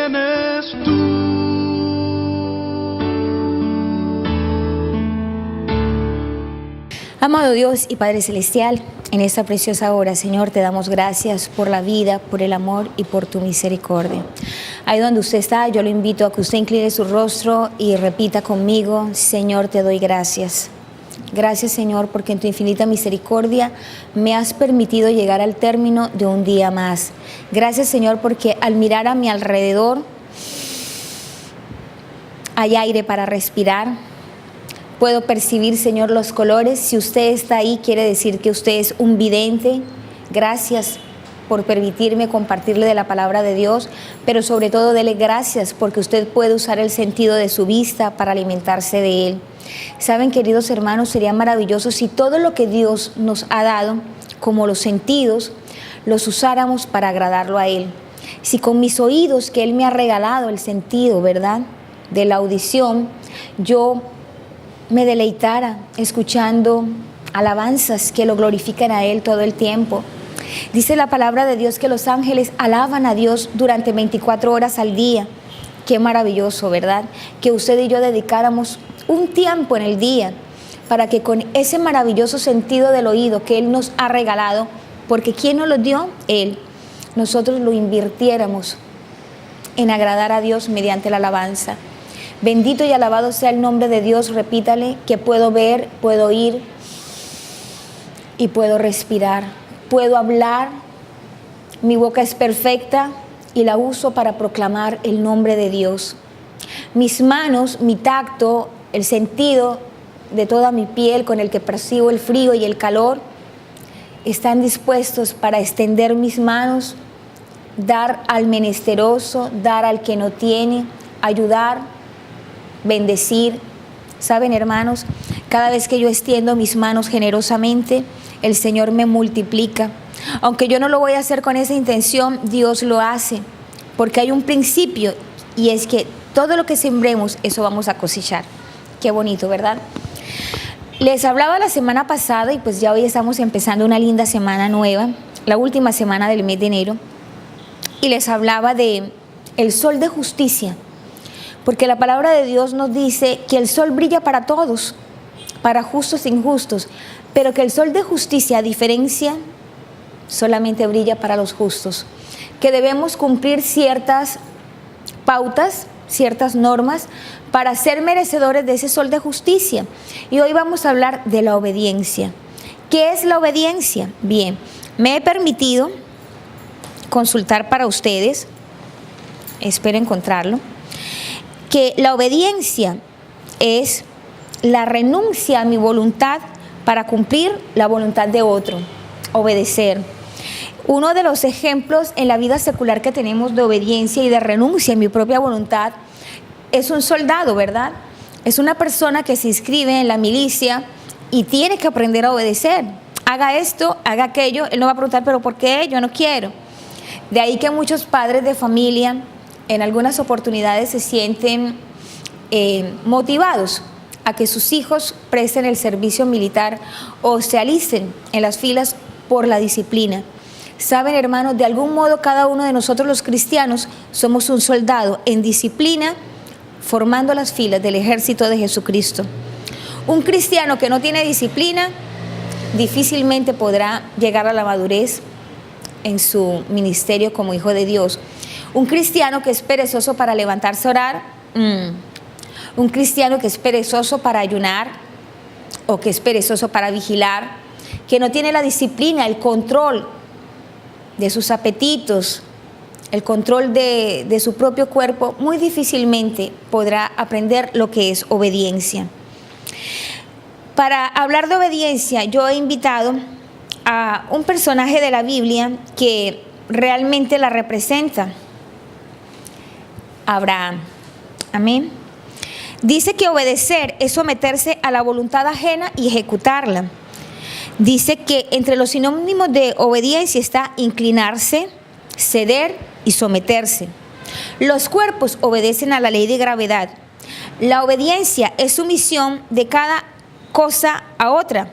tienes tú. Amado Dios y Padre Celestial, en esta preciosa hora, Señor, te damos gracias por la vida, por el amor y por tu misericordia. Ahí donde usted está, yo lo invito a que usted incline su rostro y repita conmigo: Señor, te doy gracias. Gracias, Señor, porque en tu infinita misericordia me has permitido llegar al término de un día más. Gracias, Señor, porque al mirar a mi alrededor hay aire para respirar. Puedo percibir, Señor, los colores. Si usted está ahí, quiere decir que usted es un vidente. Gracias por permitirme compartirle de la palabra de Dios, pero sobre todo dele gracias porque usted puede usar el sentido de su vista para alimentarse de él. Saben, queridos hermanos, sería maravilloso si todo lo que Dios nos ha dado, como los sentidos, los usáramos para agradarlo a él. Si con mis oídos, que él me ha regalado el sentido, ¿verdad?, de la audición, yo me deleitara escuchando alabanzas que lo glorifican a él todo el tiempo. Dice la palabra de Dios que los ángeles alaban a Dios durante 24 horas al día. Qué maravilloso, ¿verdad? Que usted y yo dedicáramos un tiempo en el día para que con ese maravilloso sentido del oído que él nos ha regalado, porque ¿quién nos lo dio? Él. Nosotros lo invirtiéramos en agradar a Dios mediante la alabanza. Bendito y alabado sea el nombre de Dios. Repítale: que puedo ver, puedo oír y puedo respirar. Puedo hablar, mi boca es perfecta y la uso para proclamar el nombre de Dios. Mis manos, mi tacto, el sentido de toda mi piel con el que percibo el frío y el calor, están dispuestos para extender mis manos, dar al menesteroso, dar al que no tiene, ayudar, bendecir. Saben, hermanos, cada vez que yo extiendo mis manos generosamente, el Señor me multiplica. Aunque yo no lo voy a hacer con esa intención, Dios lo hace, porque hay un principio, y es que todo lo que sembremos, eso vamos a cosechar. Qué bonito, ¿verdad? Les hablaba la semana pasada, y pues ya hoy estamos empezando una linda semana nueva, la última semana del mes de enero, y les hablaba de el sol de justicia. Porque la palabra de Dios nos dice que el sol brilla para todos, para justos e injustos, pero que el sol de justicia, a diferencia, solamente brilla para los justos, que debemos cumplir ciertas pautas, ciertas normas para ser merecedores de ese sol de justicia. Y hoy vamos a hablar de la obediencia. ¿Qué es la obediencia? Bien, me he permitido consultar para ustedes, espero encontrarlo, que la obediencia es la renuncia a mi voluntad para cumplir la voluntad de otro, obedecer. Uno de los ejemplos en la vida secular que tenemos de obediencia y de renuncia a mi propia voluntad es un soldado, ¿verdad? Es una persona que se inscribe en la milicia y tiene que aprender a obedecer. Haga esto, haga aquello. Él no va a preguntar, ¿pero por qué? Yo no quiero. De ahí que muchos padres de familia en algunas oportunidades se sienten motivados a que sus hijos presten el servicio militar o se alisten en las filas por la disciplina. Saben, hermanos, de algún modo cada uno de nosotros los cristianos somos un soldado en disciplina, formando las filas del ejército de Jesucristo. Un cristiano que no tiene disciplina difícilmente podrá llegar a la madurez en su ministerio como hijo de Dios. Un cristiano que es perezoso para levantarse a orar, un cristiano que es perezoso para ayunar o que es perezoso para vigilar, que no tiene la disciplina, el control de sus apetitos, el control de su propio cuerpo, muy difícilmente podrá aprender lo que es obediencia. Para hablar de obediencia, yo he invitado a un personaje de la Biblia que realmente la representa: Abraham. Amén. Dice que obedecer es someterse a la voluntad ajena y ejecutarla. Dice que entre los sinónimos de obediencia está inclinarse, ceder y someterse. Los cuerpos obedecen a la ley de gravedad. La obediencia es sumisión de cada cosa a otra.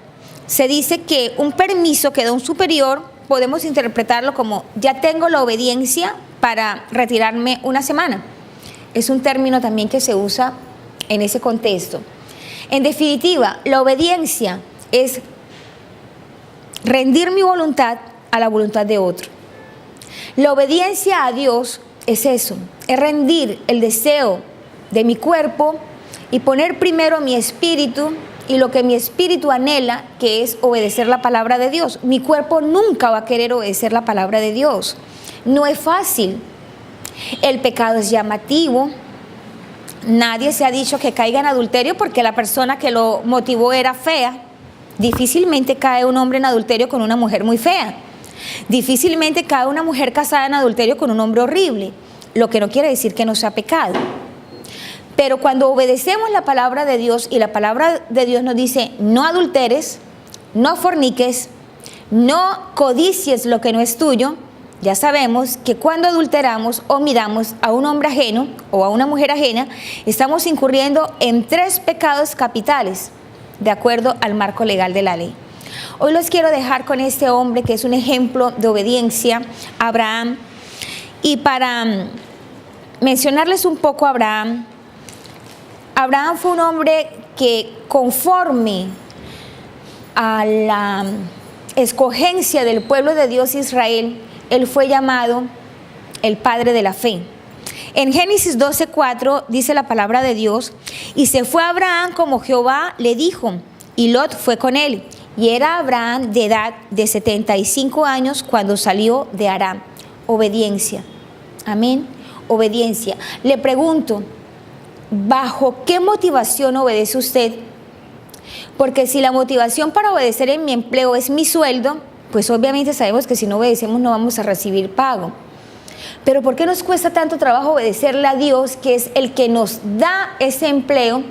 Se dice que un permiso que da un superior podemos interpretarlo como: ya tengo la obediencia para retirarme una semana. Es un término también que se usa en ese contexto. En definitiva, la obediencia es rendir mi voluntad a la voluntad de otro. La obediencia a Dios es eso, es rendir el deseo de mi cuerpo y poner primero mi espíritu y lo que mi espíritu anhela, que es obedecer la palabra de Dios. Mi cuerpo nunca va a querer obedecer la palabra de Dios. No es fácil. El pecado es llamativo. Nadie se ha dicho que caiga en adulterio porque la persona que lo motivó era fea. Difícilmente cae un hombre en adulterio con una mujer muy fea. Difícilmente cae una mujer casada en adulterio con un hombre horrible. Lo que no quiere decir que no sea pecado. Pero cuando obedecemos la palabra de Dios y la palabra de Dios nos dice no adulteres, no forniques, no codicies lo que no es tuyo, ya sabemos que cuando adulteramos o miramos a un hombre ajeno o a una mujer ajena, estamos incurriendo en 3 pecados capitales, de acuerdo al marco legal de la ley. Hoy los quiero dejar con este hombre que es un ejemplo de obediencia, Abraham. Y para mencionarles un poco a Abraham, Abraham fue un hombre que conforme a la escogencia del pueblo de Dios Israel, él fue llamado el padre de la fe. En Génesis 12:4 dice la palabra de Dios, y se fue Abraham como Jehová le dijo, y Lot fue con él, y era Abraham de edad de 75 años cuando salió de Aram. Obediencia. Amén. Obediencia. Le pregunto, ¿bajo qué motivación obedece usted? Porque si la motivación para obedecer en mi empleo es mi sueldo, pues obviamente sabemos que si no obedecemos no vamos a recibir pago. Pero ¿por qué nos cuesta tanto trabajo obedecerle a Dios, que es el que nos da ese empleo?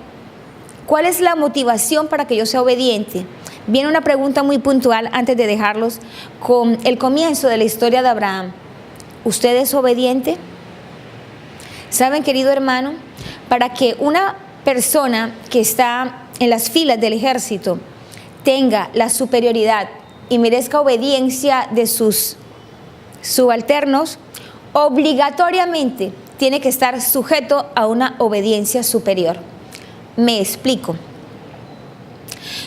¿Cuál es la motivación para que yo sea obediente? Viene una pregunta muy puntual antes de dejarlos con el comienzo de la historia de Abraham. ¿Usted es obediente? ¿Saben, querido hermano? Para que una persona que está en las filas del ejército tenga la superioridad y merezca obediencia de sus subalternos, obligatoriamente tiene que estar sujeto a una obediencia superior. Me explico.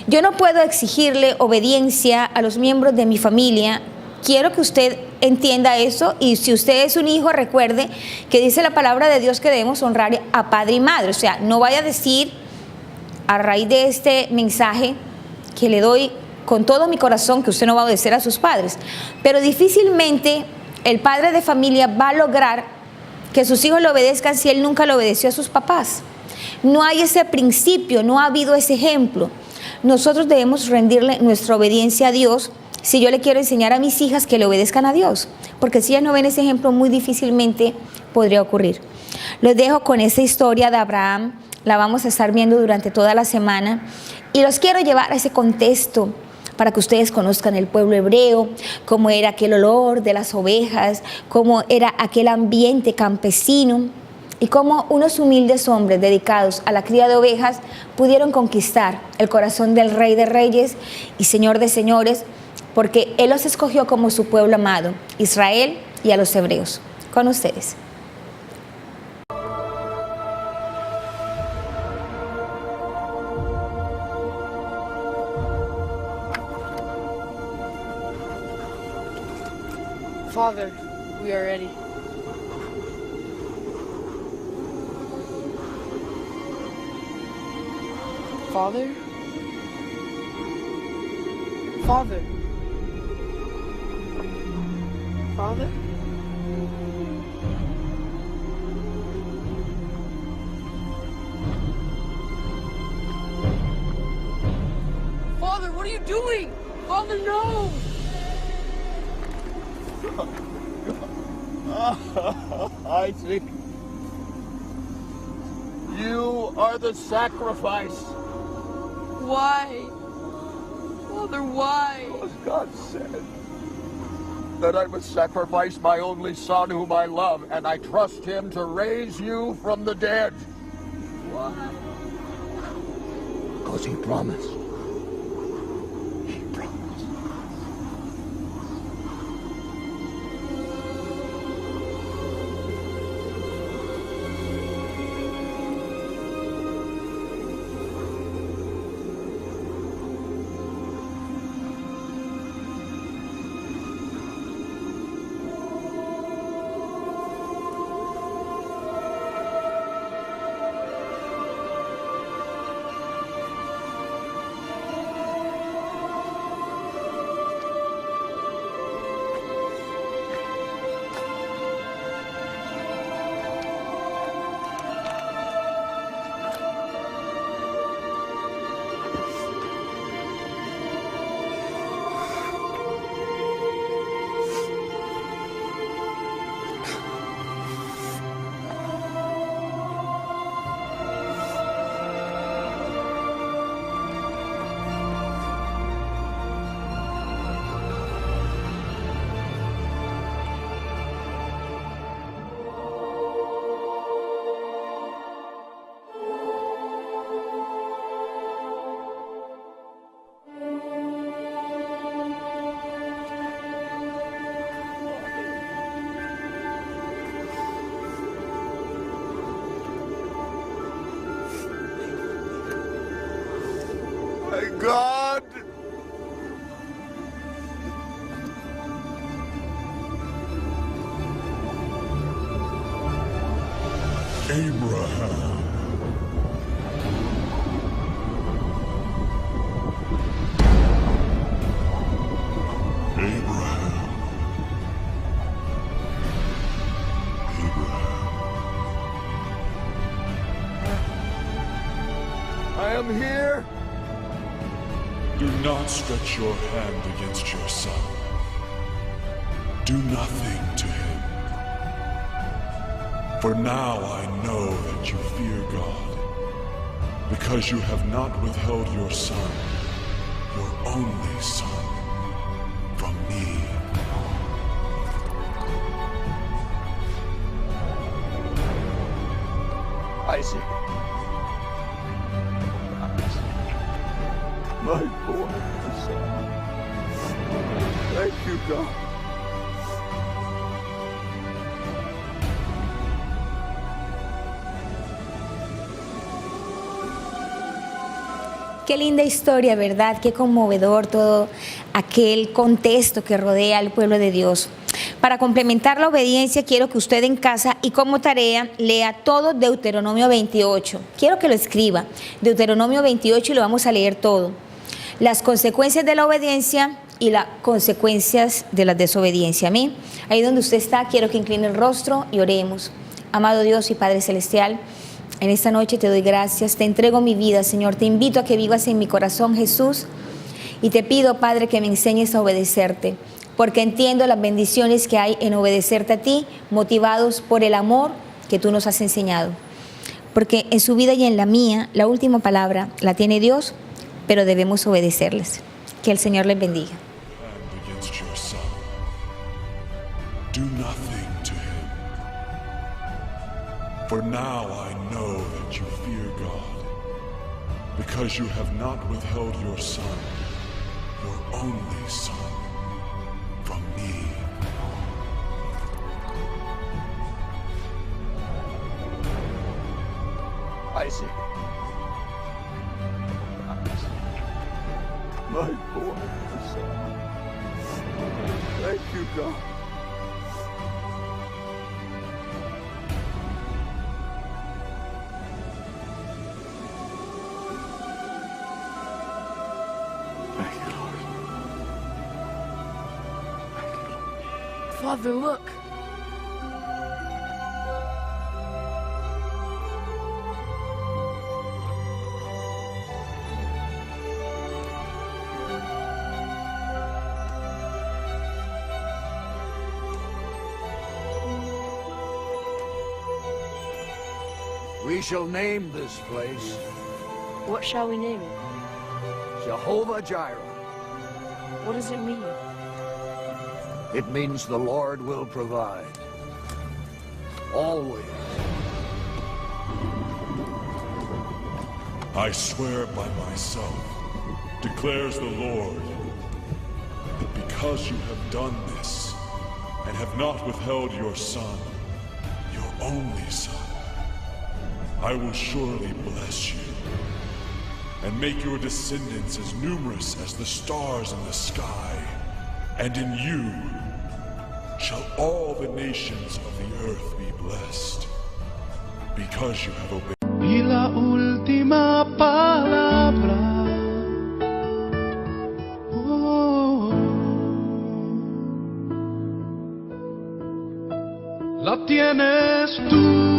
Yo no puedo exigirle obediencia a los miembros de mi familia. Quiero que usted entienda eso, y si usted es un hijo, recuerde que dice la palabra de Dios que debemos honrar a padre y madre. O sea, no vaya a decir a raíz de este mensaje que le doy con todo mi corazón que usted no va a obedecer a sus padres. Pero difícilmente el padre de familia va a lograr que sus hijos le obedezcan si él nunca le obedeció a sus papás. No hay ese principio, no ha habido ese ejemplo. Nosotros debemos rendirle nuestra obediencia a Dios. Si yo le quiero enseñar a mis hijas que le obedezcan a Dios, porque si ellas no ven ese ejemplo, muy difícilmente podría ocurrir. Los dejo con esta historia de Abraham, la vamos a estar viendo durante toda la semana, y los quiero llevar a ese contexto para que ustedes conozcan el pueblo hebreo, cómo era aquel olor de las ovejas, cómo era aquel ambiente campesino, y cómo unos humildes hombres dedicados a la cría de ovejas pudieron conquistar el corazón del Rey de Reyes y Señor de Señores, porque Él los escogió como su pueblo amado, Israel, y a los hebreos. Con ustedes. Father, we are ready. Father? Father? Father? Father, what are you doing? Father, no! Isaac, you are the sacrifice. Why? Father, why? Because God said that I must sacrifice my only son whom I love, and I trust him to raise you from the dead. Why? Because he promised. He promised. My God! Abraham. Abraham. I am here. Do not stretch your hand against your son. Do nothing to him. For now I know that you fear God, because you have not withheld your son, your only son, from me. Isaac. My boy, my son. Thank you, God. Qué linda historia, ¿verdad? Qué conmovedor todo aquel contexto que rodea al pueblo de Dios. Para complementar la obediencia, quiero que usted en casa y como tarea lea todo Deuteronomio 28. Quiero que lo escriba, Deuteronomio 28, y lo vamos a leer todo. Las consecuencias de la obediencia y las consecuencias de la desobediencia. Amén. Ahí donde usted está, quiero que incline el rostro y oremos. Amado Dios y Padre Celestial, en esta noche te doy gracias, te entrego mi vida, Señor. Te invito a que vivas en mi corazón, Jesús. Y te pido, Padre, que me enseñes a obedecerte, porque entiendo las bendiciones que hay en obedecerte a ti, motivados por el amor que tú nos has enseñado. Porque en su vida y en la mía, la última palabra la tiene Dios, pero debemos obedecerles. Que el Señor les bendiga. Hand against your son. Do nothing to him. For now I know that you fear God, because you have not withheld your son, your only son, from me. Isaac. My boy, my son. Thank you, God. Thank you, Lord. Father, look. We shall name this place What shall we name it? Jehovah Jireh. What does it mean? It means the Lord will provide. Always. I swear by myself, declares the Lord, that because you have done this, and have not withheld your son, your only son, I will surely bless you, and make your descendants as numerous as the stars in the sky, and in you shall all the nations of the earth be blessed, because you have obeyed. Y la última palabra la tienes tú.